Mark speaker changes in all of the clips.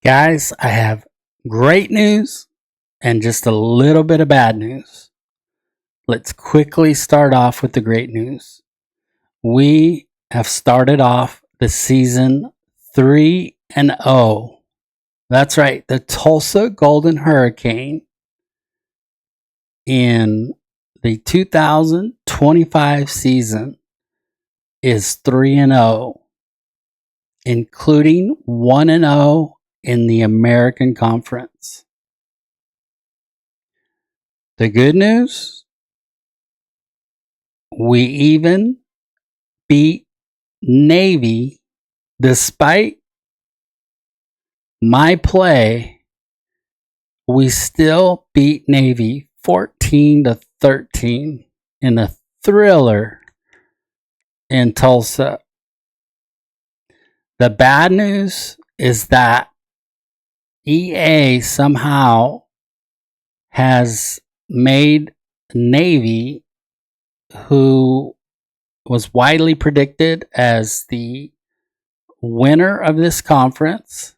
Speaker 1: Guys, I have great news and just a little bit of bad news. Let's quickly start off with the great news. We have started off the season 3-0. That's right, the Tulsa Golden Hurricane in the 2025 season is 3-0, including 1-0 in the American Conference. The good news, we even beat Navy despite my play. We still beat Navy 14-13 in a thriller in Tulsa. The bad news is that EA somehow has made Navy, who was widely predicted as the winner of this conference,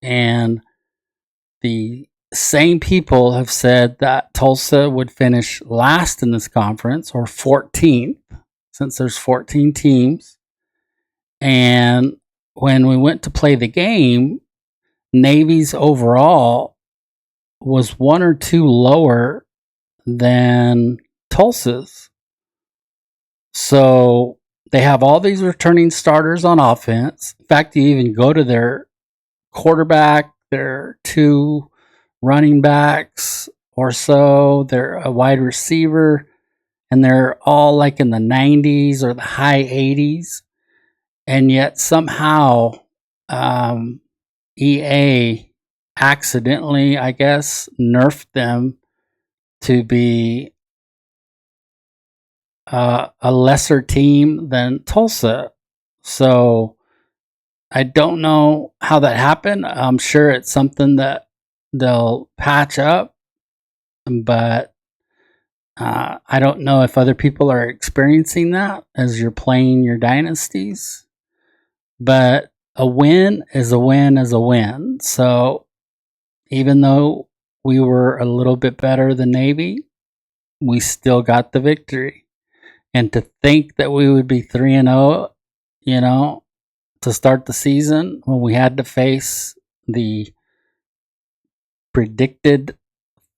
Speaker 1: and the same people have said that Tulsa would finish last in this conference, or 14th, since there's 14 teams. And when we went to play the game, Navy's overall was 1 or 2 lower than Tulsa's. So they have all these returning starters on offense. In fact, you even go to their quarterback, their 2 running backs or so, they're a wide receiver, and they're all like in the 90s or the high 80s. And yet somehow EA accidentally, I guess, nerfed them to be a lesser team than Tulsa. So I don't know how that happened. I'm sure it's something that they'll patch up, but I don't know if other people are experiencing that as you're playing your dynasties. But a win is a win is a win. So even though we were a little bit better than Navy, we still got the victory. And to think that we would be 3-0, to start the season when we had to face the predicted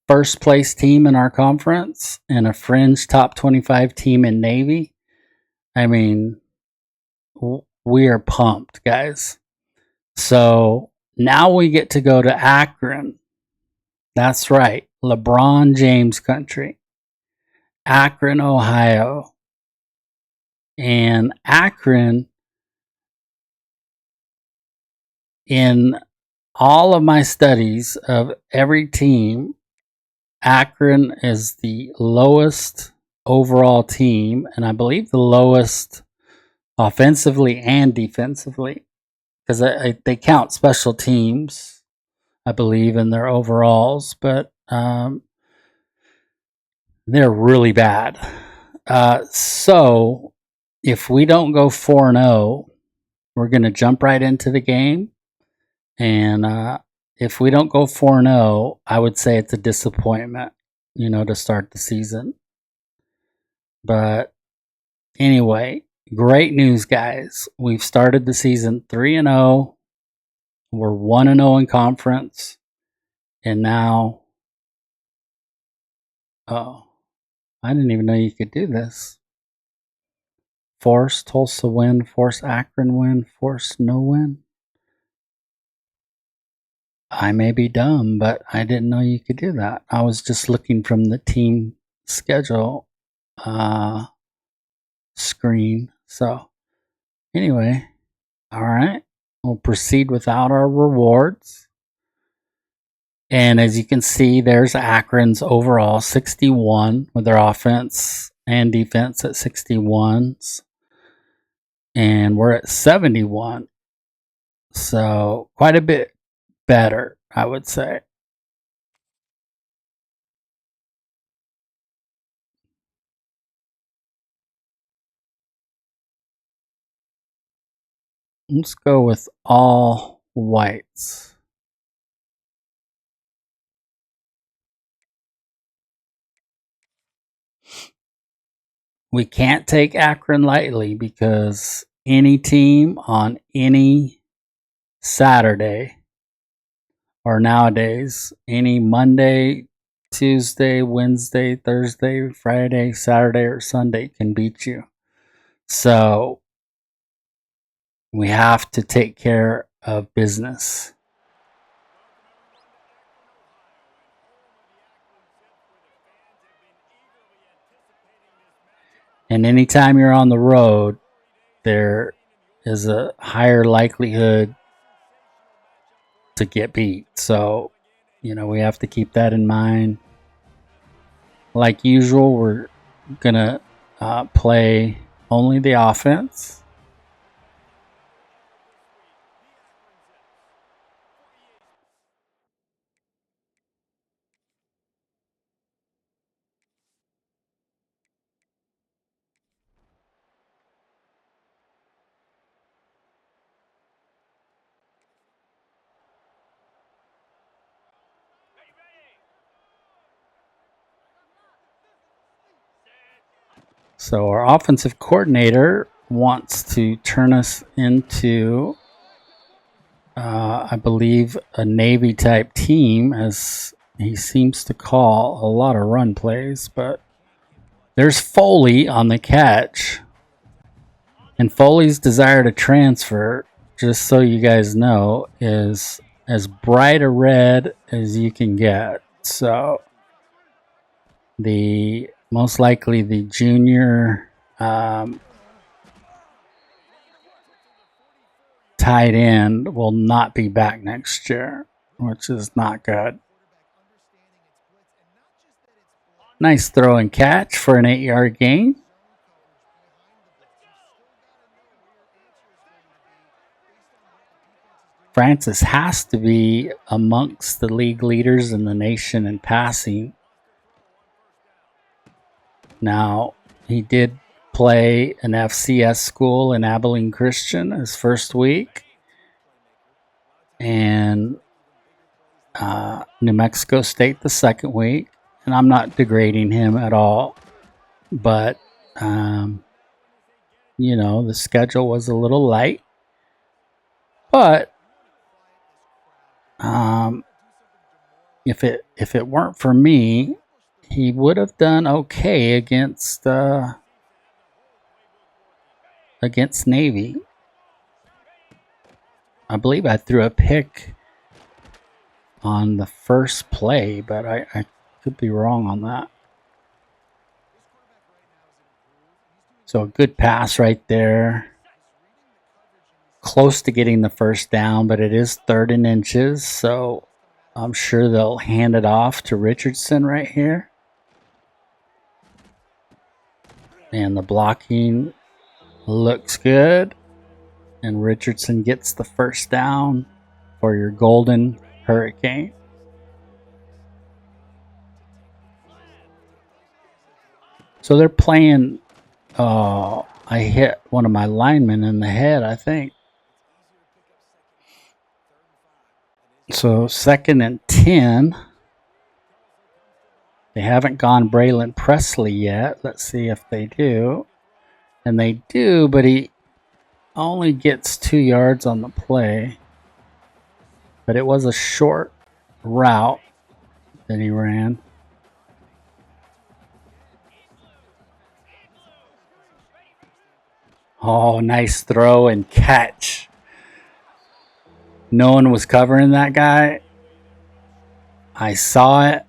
Speaker 1: first place team in our conference and a fringe top 25 team in Navy, I mean, we are pumped, guys. So now we get to go to Akron. That's right, LeBron James country. Akron, Ohio. And Akron, in all of my studies of every team, Akron is the lowest overall team, and I believe the lowest offensively and defensively, because they count special teams, I believe, in their overalls, but they're really bad. So if we don't go 4-0, we're going to jump right into the game. And if we don't go 4-0, I would say it's a disappointment, to start the season. But anyway, great news, guys. We've started the season 3-0. We're 1-0 in conference. And now, I didn't even know you could do this. Force Tulsa win, force Akron win, force no win. I may be dumb, but I didn't know you could do that. I was just looking from the team schedule screen. So anyway, all right, we'll proceed without our rewards. And as you can see, there's Akron's overall 61 with their offense and defense at 61s. And we're at 71. So quite a bit better, I would say. Let's go with all whites. we can't take Akron lightly because any team on any Saturday or nowadays, any Monday, Tuesday, Wednesday, Thursday, Friday, Saturday, or Sunday can beat you. So we have to take care of business. And anytime you're on the road, there is a higher likelihood to get beat. So, we have to keep that in mind. Like usual, we're going to play only the offense. So our offensive coordinator wants to turn us into, I believe, a Navy type team, as he seems to call a lot of run plays. But there's Foley on the catch. And Foley's desire to transfer, just so you guys know, is as bright a red as you can get. So the most likely the junior tight end will not be back next year, which is not good. Nice throw and catch for an 8-yard gain. Francis has to be amongst the league leaders in the nation in passing. Now, he did play an FCS school in Abilene Christian his first week, and New Mexico State the second week. And I'm not degrading him at all, but the schedule was a little light. But if it weren't for me, he would have done okay against Navy. I believe I threw a pick on the first play, but I could be wrong on that. So a good pass right there. Close to getting the first down, but it is 3rd and inches, so I'm sure they'll hand it off to Richardson right here. And the blocking looks good. And Richardson gets the first down for your Golden Hurricane. So they're playing. I hit one of my linemen in the head, I think. So 2nd and 10. They haven't gone Braylon Presley yet. Let's see if they do. And they do, but he only gets 2 yards on the play. But it was a short route that he ran. Oh, nice throw and catch. No one was covering that guy. I saw it,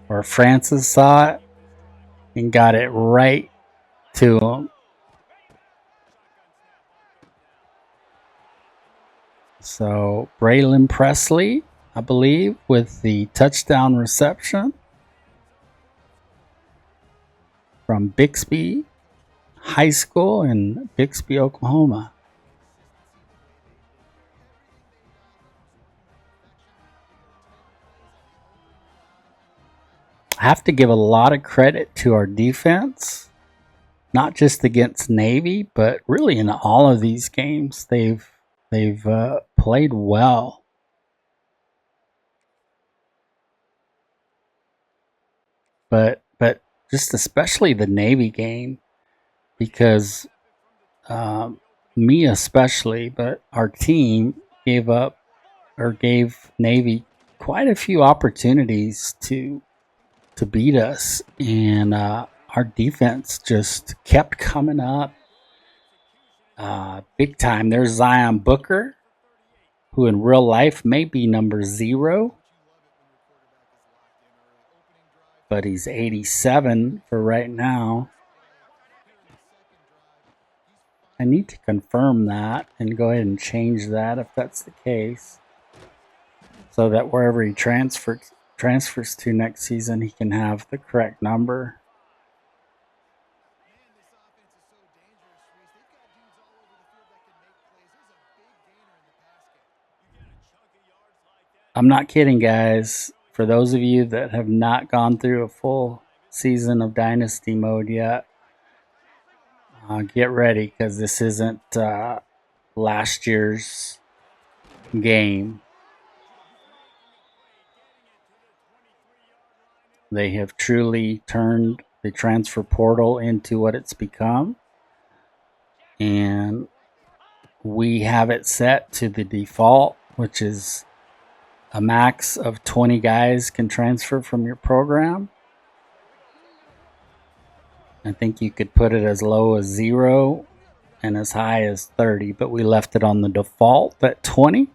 Speaker 1: or Francis saw it, and got it right to him. So Braylon Presley, I believe, with the touchdown reception from Bixby High School in Bixby, Oklahoma. I have to give a lot of credit to our defense, not just against Navy, but really in all of these games. They've played well. But just especially the Navy game, because me especially, but our team gave up or gave Navy quite a few opportunities to beat us, and our defense just kept coming up big time. There's Zion Booker, who in real life may be number 0, but he's 87 for right now. I need to confirm that and go ahead and change that if that's the case, so that wherever he transfers to next season, he can have the correct number. I'm not kidding, guys. For those of you that have not gone through a full season of Dynasty mode yet, get ready, because this isn't last year's game. They have truly turned the transfer portal into what it's become, and we have it set to the default, which is a max of 20 guys can transfer from your program. I think you could put it as low as 0 and as high as 30, but we left it on the default at 20.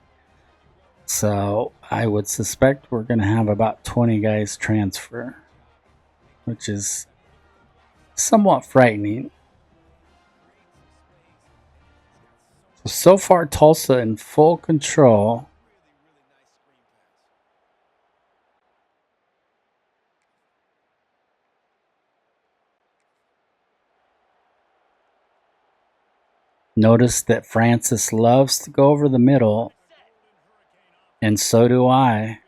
Speaker 1: So I would suspect we're going to have about 20 guys transfer, which is somewhat frightening. So far, Tulsa in full control. Notice that Francis loves to go over the middle, and so do I.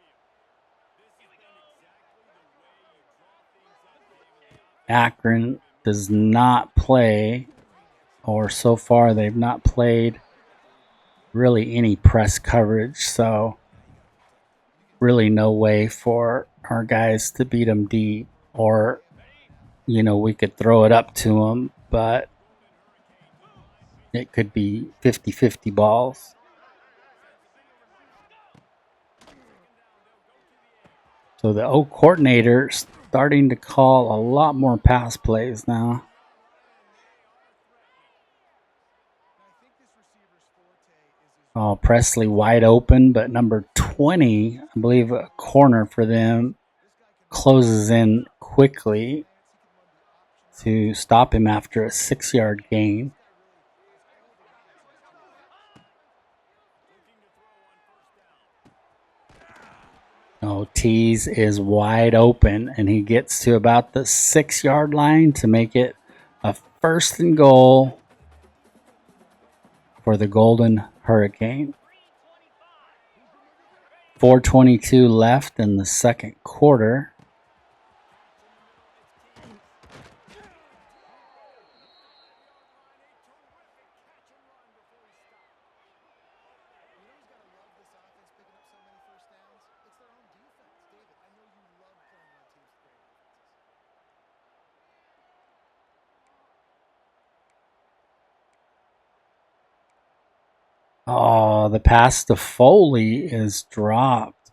Speaker 1: Akron does not play, or so far they've not played really any press coverage, so really no way for our guys to beat them deep, or we could throw it up to them, but it could be 50-50 balls. So the O coordinator starting to call a lot more pass plays now. Oh, Presley wide open, but number 20, I believe a corner for them, closes in quickly to stop him after a 6-yard gain. Oh, Tease is wide open, and he gets to about the 6-yard line to make it a 1st and goal for the Golden Hurricane. 4:22 left in the second quarter. Oh, the pass to Foley is dropped.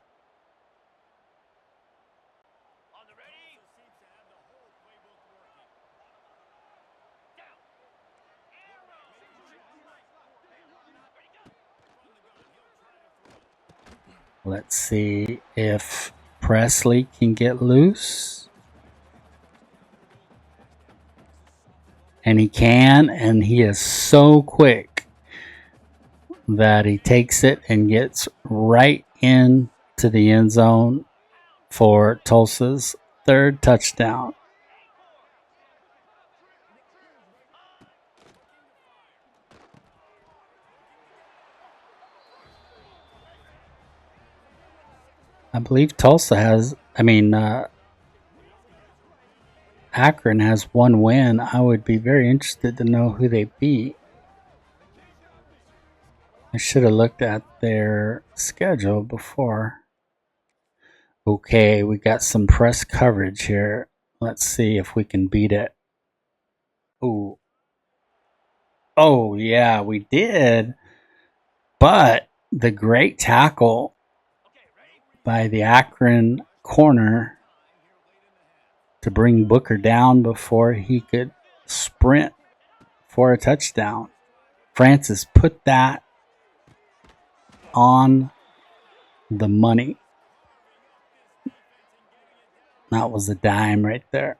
Speaker 1: Let's see if Presley can get loose. And he can, and he is so quick that he takes it and gets right into the end zone for Tulsa's 3rd touchdown. I believe Akron has 1 win. I would be very interested to know who they beat. I should have looked at their schedule before. Okay, we got some press coverage here. Let's see if we can beat it. Ooh. Oh, yeah, we did. But the great tackle by the Akron corner to bring Booker down before he could sprint for a touchdown. Francis put that on the money. That was a dime right there.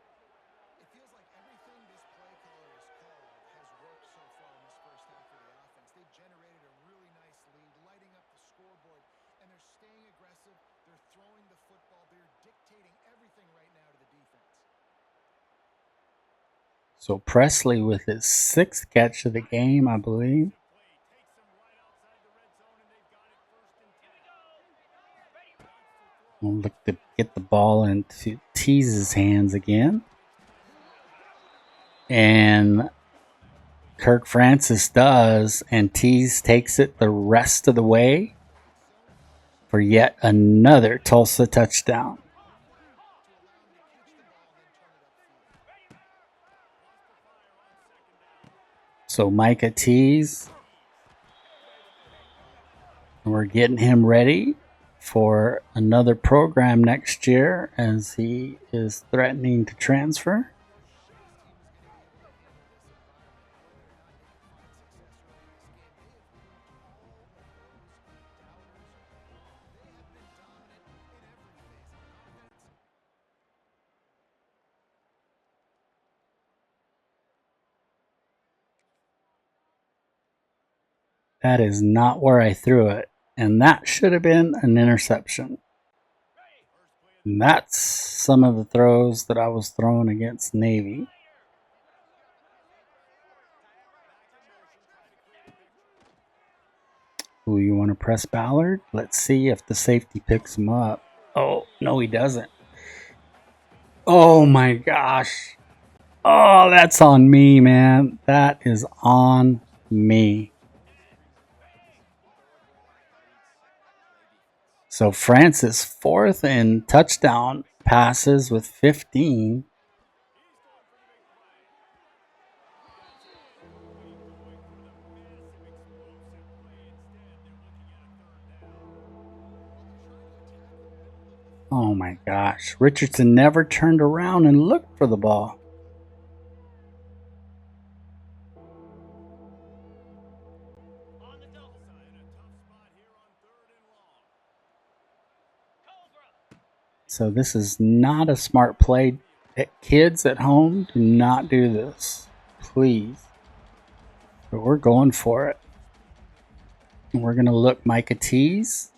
Speaker 1: So Presley with his 6th catch of the game, I believe. We'll look to get the ball into Tease's hands again. And Kirk Francis does, and Tease takes it the rest of the way for yet another Tulsa touchdown. So Micah Tease, we're getting him ready for another program next year as he is threatening to transfer. That is not where I threw it, and that should have been an interception. And that's some of the throws that I was throwing against Navy. Ooh, you want to press Ballard? Let's see if the safety picks him up. Oh, no, he doesn't. Oh my gosh. Oh, that's on me, man. That is on me. So Francis 4th in touchdown passes with 15. Oh my gosh. Richardson never turned around and looked for the ball. So this is not a smart play. Kids at home, do not do this. Please. But we're going for it. And we're going to look Micah Tease.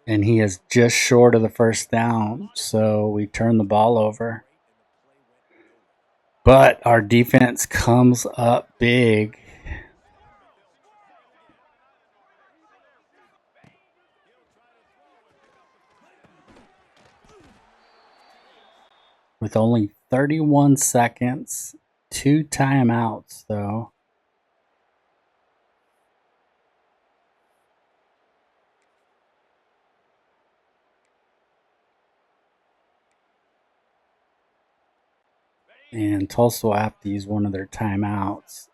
Speaker 1: And he is just short of the first down. So we turn the ball over. But our defense comes up big. With only 31 seconds, 2 timeouts though. And Tulsa will have to use one of their timeouts.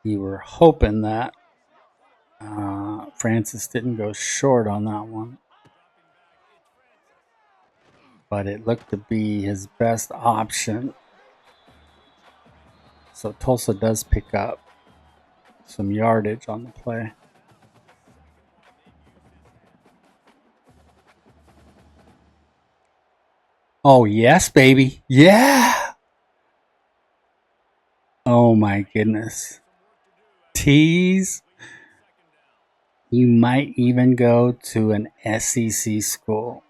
Speaker 1: You were hoping that Francis didn't go short on that one. But it looked to be his best option. So Tulsa does pick up some yardage on the play. Oh, yes, baby. Yeah. Oh, my goodness. Tease. You might even go to an SEC school.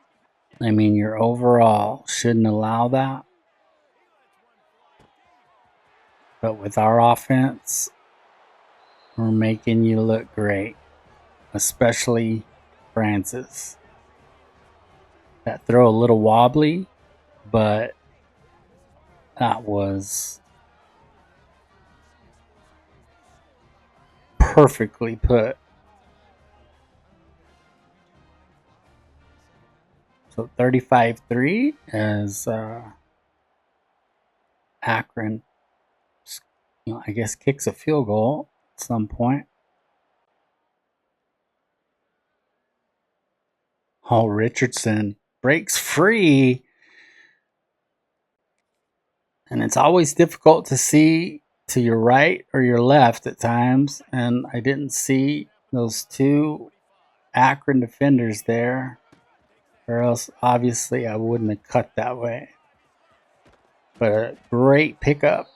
Speaker 1: I mean, your overall shouldn't allow that. But with our offense, we're making you look great, especially Francis. That throw a little wobbly, but that was perfectly put. So 35-3 as Akron, I guess, kicks a field goal at some point. Oh, Richardson breaks free. And it's always difficult to see to your right or your left at times. And I didn't see those two Akron defenders there, or else obviously I wouldn't have cut that way. But a great pickup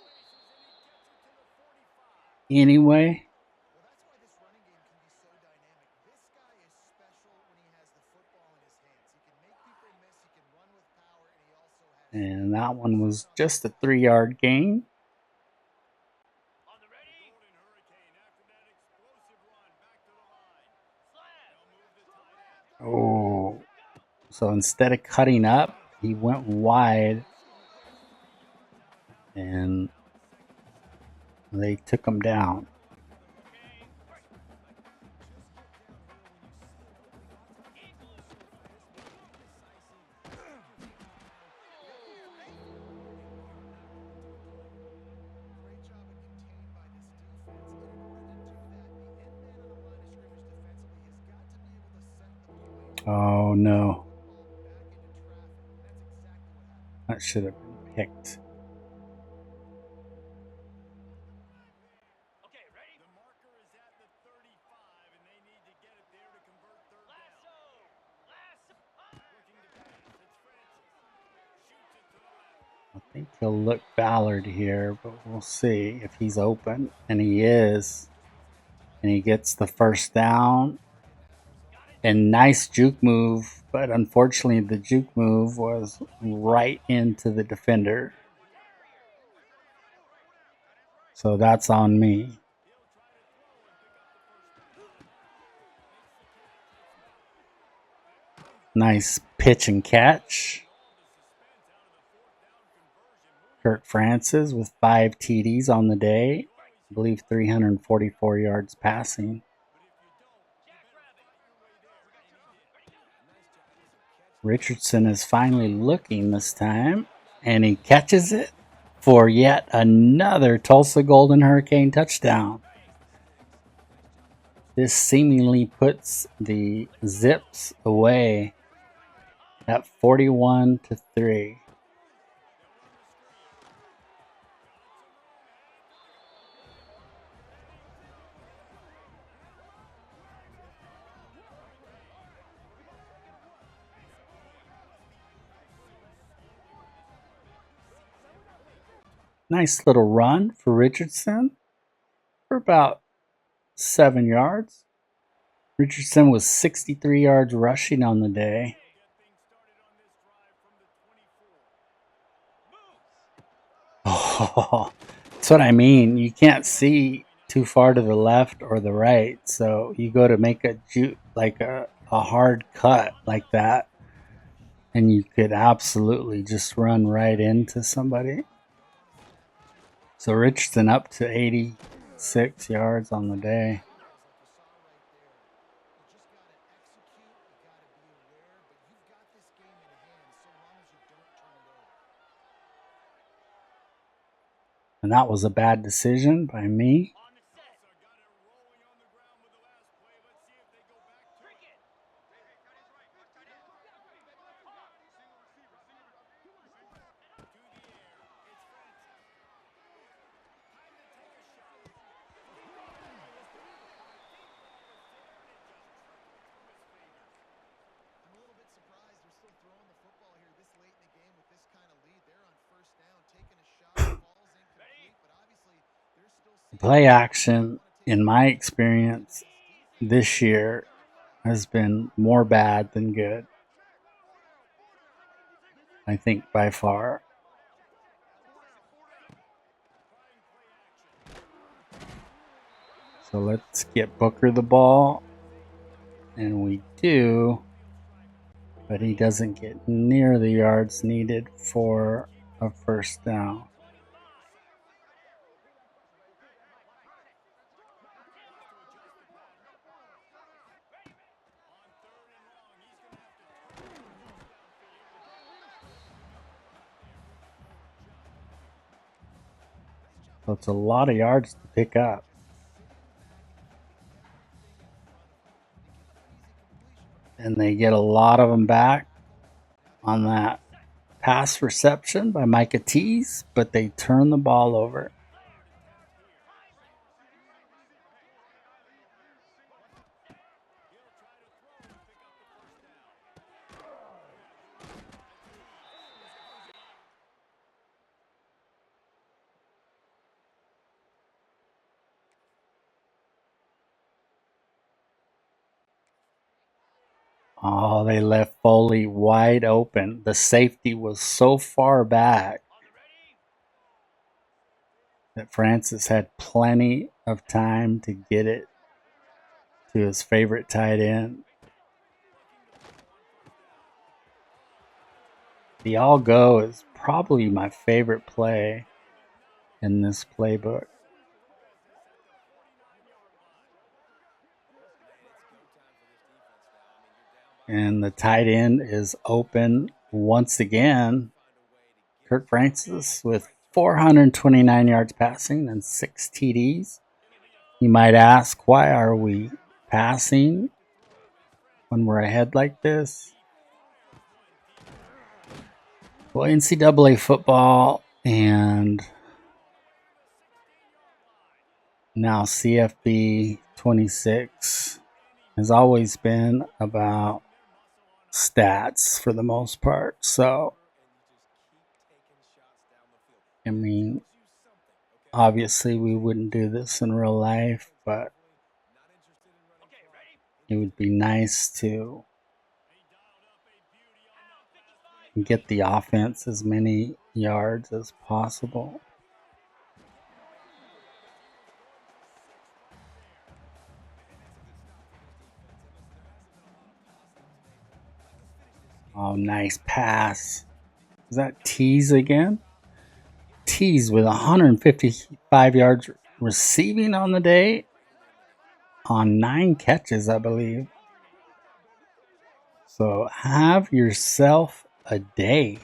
Speaker 1: anyway. And that one was just a 3-yard gain. Oh, so instead of cutting up, he went wide and they took him down. Oh no. That should have been picked. I think he'll look Ballard here, but we'll see if he's open. And he is. And he gets the first down. And nice juke move, but unfortunately the juke move was right into the defender. So that's on me. Nice pitch and catch. Kirk Francis with 5 TDs on the day. I believe 344 yards passing. Richardson is finally looking this time, and he catches it for yet another Tulsa Golden Hurricane touchdown. This seemingly puts the Zips away at 41-3. Nice little run for Richardson for about 7 yards. Richardson was 63 yards rushing on the day. Oh, that's what I mean. You can't see too far to the left or the right, so you go to make a hard cut like that, and you could absolutely just run right into somebody. So Richardson up to 86 yards on the day. And that was a bad decision by me. Play action, in my experience this year, has been more bad than good. I think by far. So let's get Booker the ball. And we do. But he doesn't get near the yards needed for a first down. So it's a lot of yards to pick up. And they get a lot of them back on that pass reception by Micah Tees, but they turn the ball over. Oh, they left Foley wide open. The safety was so far back that Francis had plenty of time to get it to his favorite tight end. The all go is probably my favorite play in this playbook. And the tight end is open once again. Kirk Francis with 429 yards passing and 6 TDs. You might ask, why are we passing when we're ahead like this? Well, NCAA football and now CFB 26 has always been about stats for the most part. So, I mean, obviously we wouldn't do this in real life, but it would be nice to get the offense as many yards as possible. Oh, nice pass. Is that Tees again? Tees with 155 yards receiving on the day on 9 catches, I believe. So have yourself a day.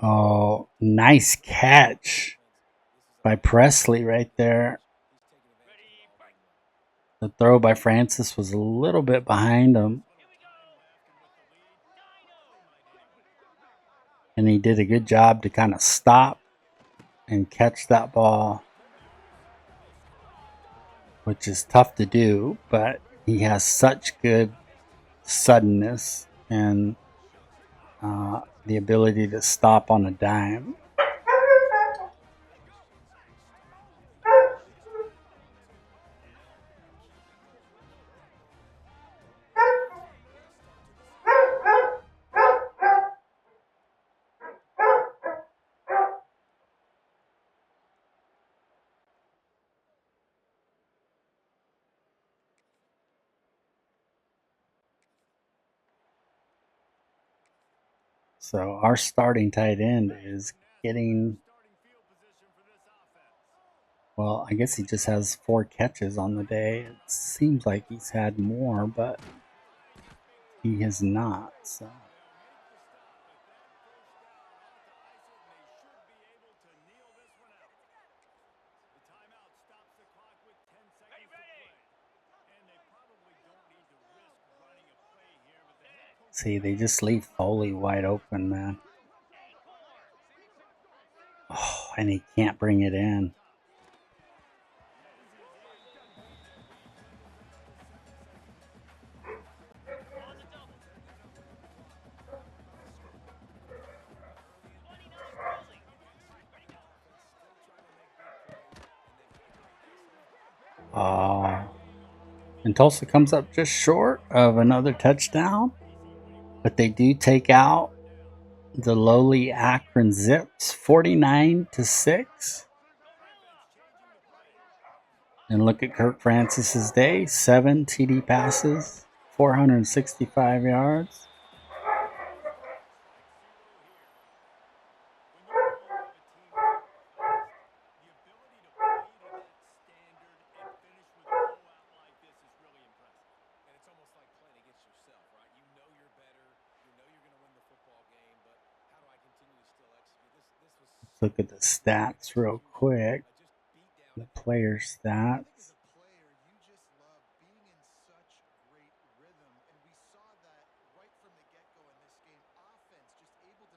Speaker 1: Oh, nice catch by Presley right there. The throw by Francis was a little bit behind him. And he did a good job to kind of stop and catch that ball, which is tough to do, but he has such good suddenness and the ability to stop on a dime. So our starting tight end is getting, well, I guess he just has 4 catches on the day. It seems like he's had more, but he has not. So see, they just leave Foley wide open, man. Oh, and he can't bring it in. Oh, and Tulsa comes up just short of another touchdown, but they do take out the lowly Akron Zips 49-6. And look at Kirk Francis's day, 7 TD passes, 465 yards. look at the stats real quick. The player stats.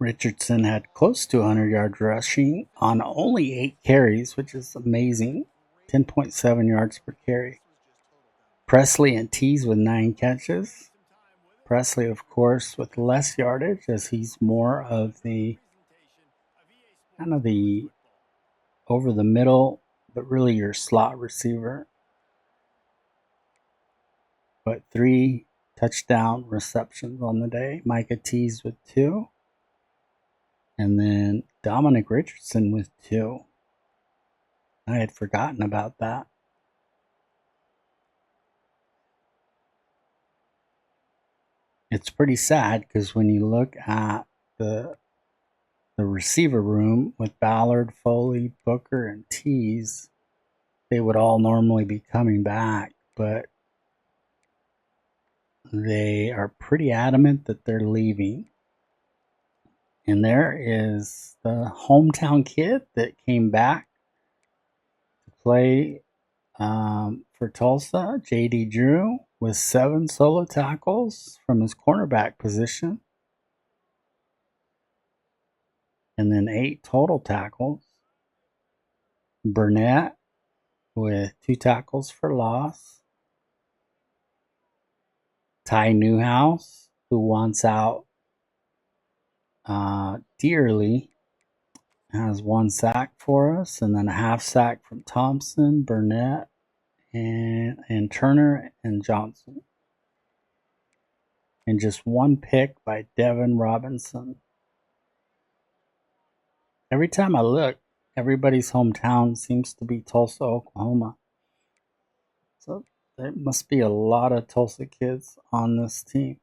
Speaker 1: Richardson had close to 100 yards rushing on only 8 carries, which is amazing. 10.7 yards per carry. Presley and Tees with 9 catches. Presley, of course, with less yardage as he's more of the kind of the over the middle, but really your slot receiver. But 3 touchdown receptions on the day. Micah Tees with 2. And then Dominic Richardson with 2. I had forgotten about that. It's pretty sad because when you look at the receiver room with Ballard, Foley, Booker, and Tees, they would all normally be coming back, but they are pretty adamant that they're leaving. And there is the hometown kid that came back to play for Tulsa, J.D. Drew, with 7 solo tackles from his cornerback position. And then 8 total tackles. Burnett with 2 tackles for loss. Ty Newhouse, who wants out dearly, has 1 sack for us, and then a half sack from Thompson, Burnett, and Turner and Johnson. And just 1 pick by Devin Robinson. Every time I look, everybody's hometown seems to be Tulsa, Oklahoma. So there must be a lot of Tulsa kids on this team.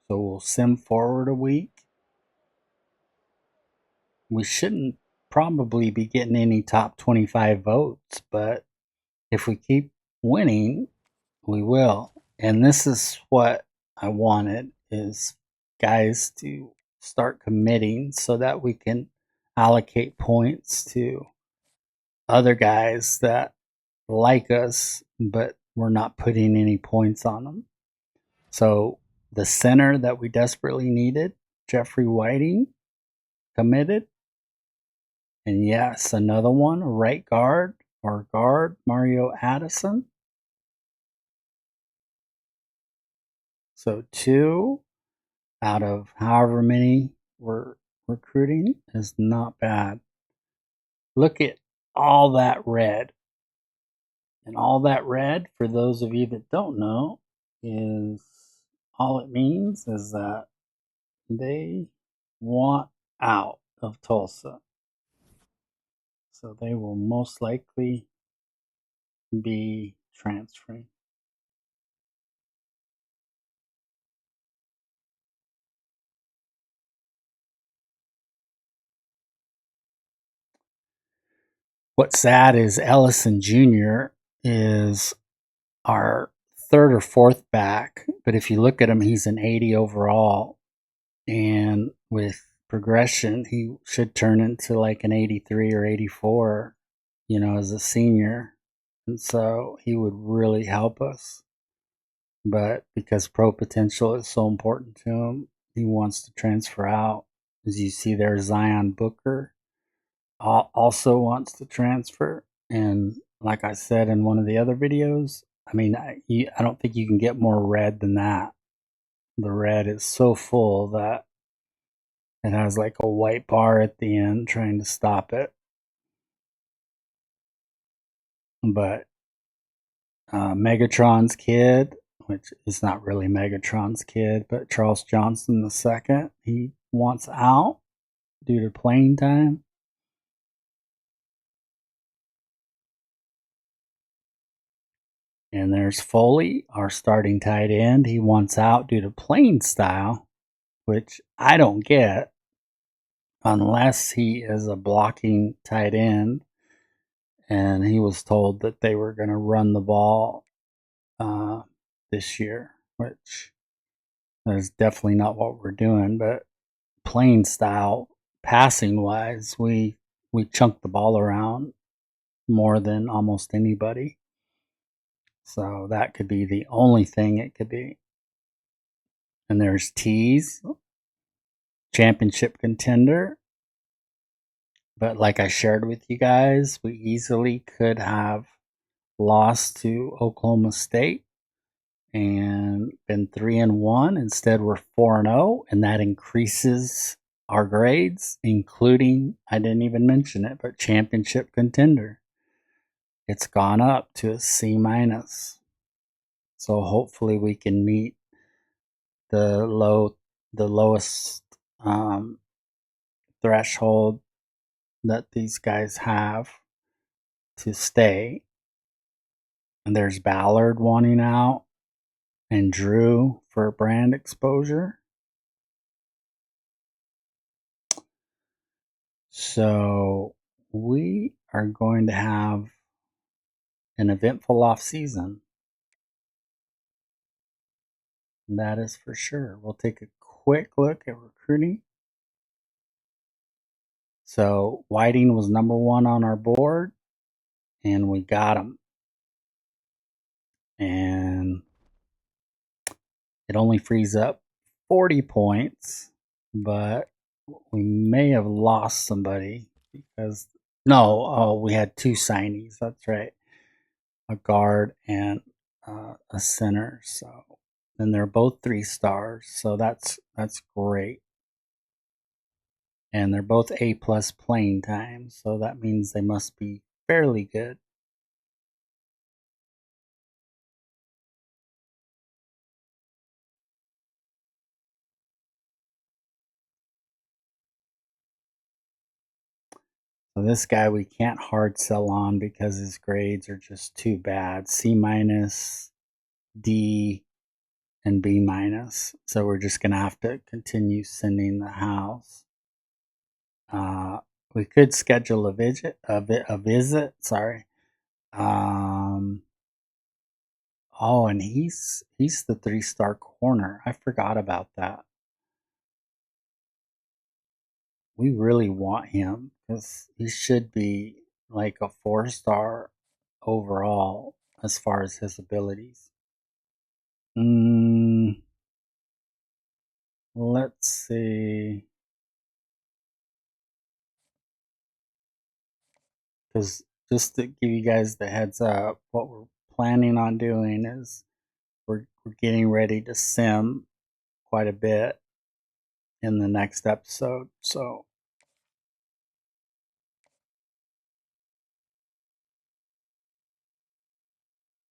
Speaker 1: So we'll sim forward a week. We shouldn't probably be getting any top 25 votes, but if we keep winning, we will. And this is what I wanted, is guys to start committing so that we can allocate points to other guys that like us, but we're not putting any points on them. So the center that we desperately needed, Jeffrey Whiting, committed. And yes, another one, right guard or guard, Mario Addison. So 2 out of however many we're recruiting is not bad. Look at all that red. And all that red, for those of you that don't know, is all it means is that they want out of Tulsa. So they will most likely be transferring. What's sad is Ellison Jr. is our 3rd or 4th back, but if you look at him, he's an 80 overall, and with progression, he should turn into like an 83 or 84, as a senior, and so he would really help us. But because pro potential is so important to him, he wants to transfer out. As you see there, Zion Booker also wants to transfer. And like I said in one of the other videos, I mean, I don't think you can get more red than that. The red is so full that it has like a white bar at the end trying to stop it. But Megatron's kid, which is not really Megatron's kid, but Charles Johnson II, he wants out due to playing time. And there's Foley, our starting tight end. He wants out due to playing style, which I don't get. unless he is a blocking tight end. And he was told that they were going to run the ball uh, this year, which is definitely not what we're doing. But playing style, passing wise, we chunk the ball around more than almost anybody. So that could be the only thing it could be. And there's T's, championship contender. But like I shared with you guys, we easily could have lost to Oklahoma State and been 3-1. Instead, we're 4-0, and that increases our grades, including, I didn't even mention it, but championship contender. It's gone up to a C minus. So hopefully we can meet the lowest threshold that these guys have to stay. And there's Ballard wanting out and Drew for brand exposure. So we are going to have an eventful off season. That is for sure. We'll take a quick look at recruiting. So Whiting was number 1 on our board, and we got him. And it only frees up 40 points, but we may have lost somebody because we had 2 signees. That's right, a guard and a center. So, and they're both 3 stars. So that's great. And they're both A plus playing time. So that means they must be fairly good. So this guy we can't hard sell on because his grades are just too bad. C minus, D, and B minus. So we're just gonna have to continue sending the house. We could schedule a visit. Sorry. Um, oh, and he's the 3-star corner. I forgot about that. We really want him because he should be like a 4-star overall as far as his abilities. Mm, let's see. Because just to give you guys the heads up, what we're planning on doing is we're getting ready to sim quite a bit in the next episode. So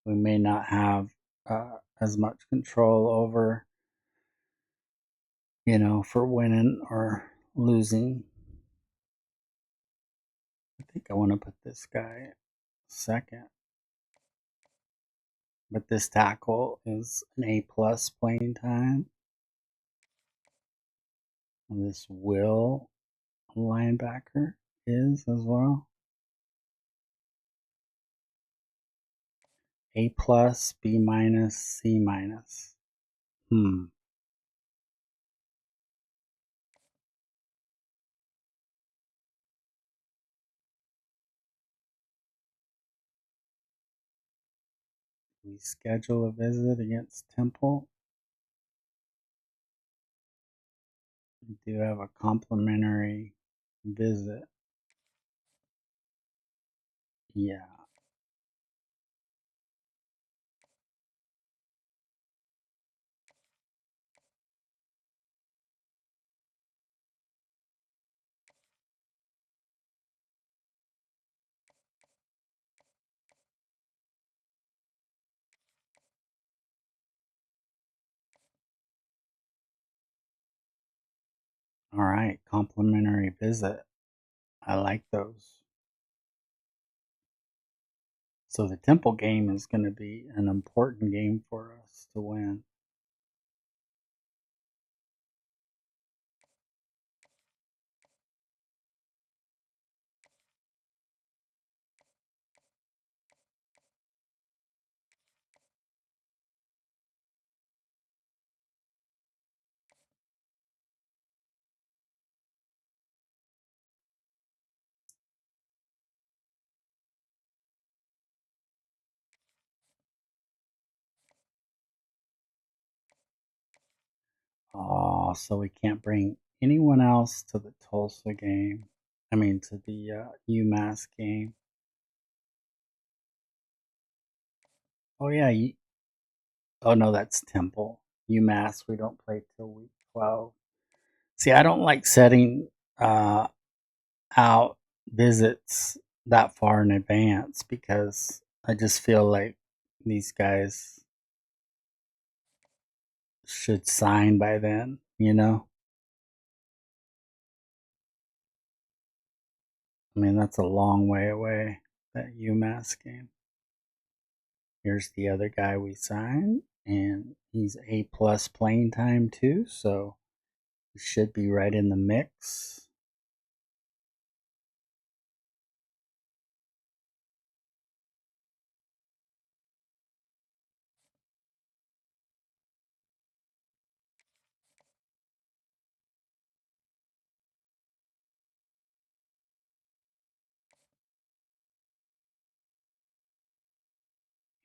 Speaker 1: we may not have as much control over, for winning or losing. I think I want to put this guy second. But this tackle is an A plus playing time. And this Will linebacker is as well. A plus, B minus, C minus. We schedule a visit against Temple. We do have a complimentary visit. Yeah. All right. Complimentary visit. I like those. So the Temple game is going to be an important game for us to win. Oh, so we can't bring anyone else to the Tulsa game. I mean, to the UMass game. Oh yeah. Oh no, that's Temple. UMass. We don't play till week 12. See, I don't like setting uh, out visits that far in advance because I just feel like these guys should sign by then, you know? I mean, that's a long way away, that UMass game. Here's the other guy we signed, and he's A plus playing time too, so he should be right in the mix.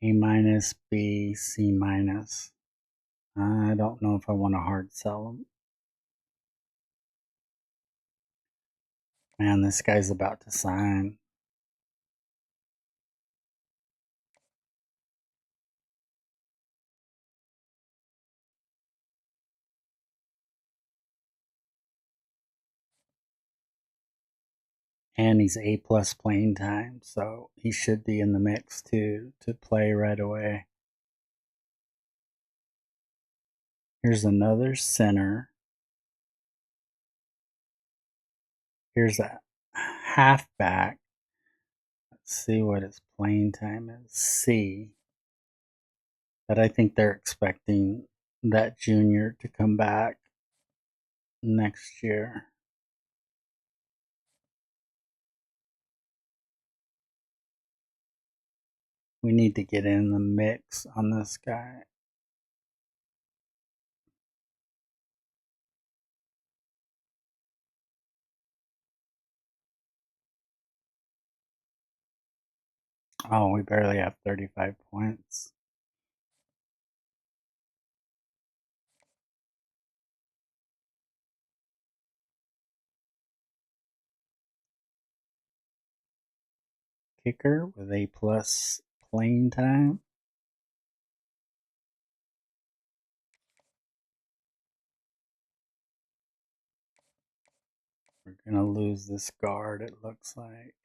Speaker 1: A minus, B, C minus. I don't know if I want to hard sell him. Man, this guy's about to sign. And he's A plus playing time, so he should be in the mix too to play right away. Here's another center. Here's a halfback. Let's see what his playing time is. C. But I think they're expecting that junior to come back next year. We need to get in the mix on this guy. Oh, we barely have 35 points. Kicker with A plus playing time. We're going to lose this guard, it looks like.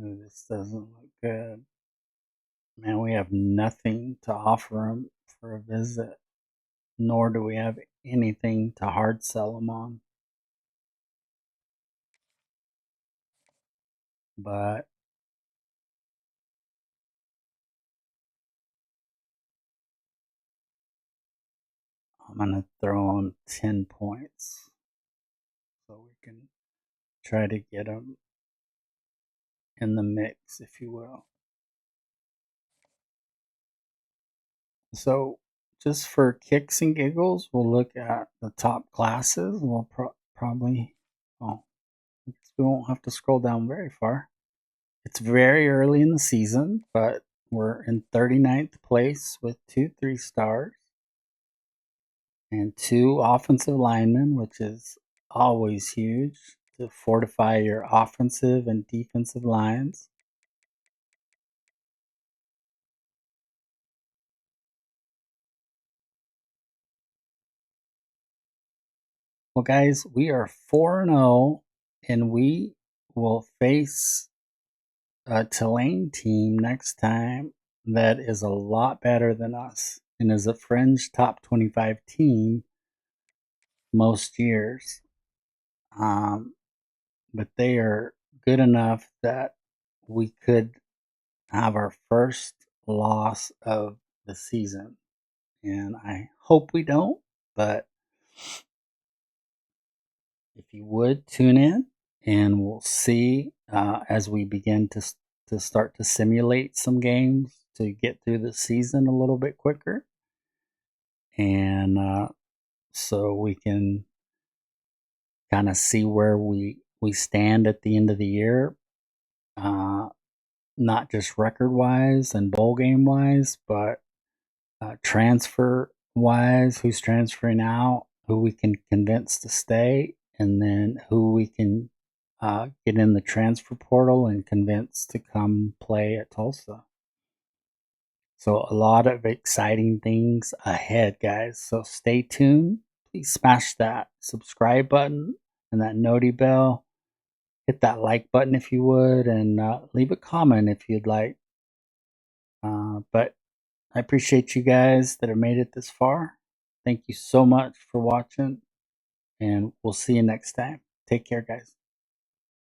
Speaker 1: Ooh, this doesn't look good. Man, we have nothing to offer him for a visit, nor do we have anything to hard sell him on. But I'm going to throw him 10 points so we can try to get him in the mix, if you will. So, just for kicks and giggles, we'll look at the top classes. We'll probably, oh, I guess we won't have to scroll down very far. It's very early in the season, but we're in 39th place with 2 3 stars and 2 offensive linemen, which is always huge to fortify your offensive and defensive lines. Well, guys, we are 4-0, and we will face a Tulane team next time that is a lot better than us and is a fringe top 25 team most years. Um, but they are good enough that we could have our first loss of the season. And I hope we don't, but if you would tune in and we'll see as we begin to start to simulate some games to get through the season a little bit quicker. And so we can kind of see where we stand at the end of the year. not just record wise and bowl game wise, but transfer wise, who's transferring out, who we can convince to stay, and then who we can get in the transfer portal and convince to come play at Tulsa. So, a lot of exciting things ahead, guys. So, stay tuned. Please smash that subscribe button and that noti bell. Hit that like button if you would, and leave a comment if you'd like. But I appreciate you guys that have made it this far. Thank you so much for watching, and we'll see you next time. Take care, guys.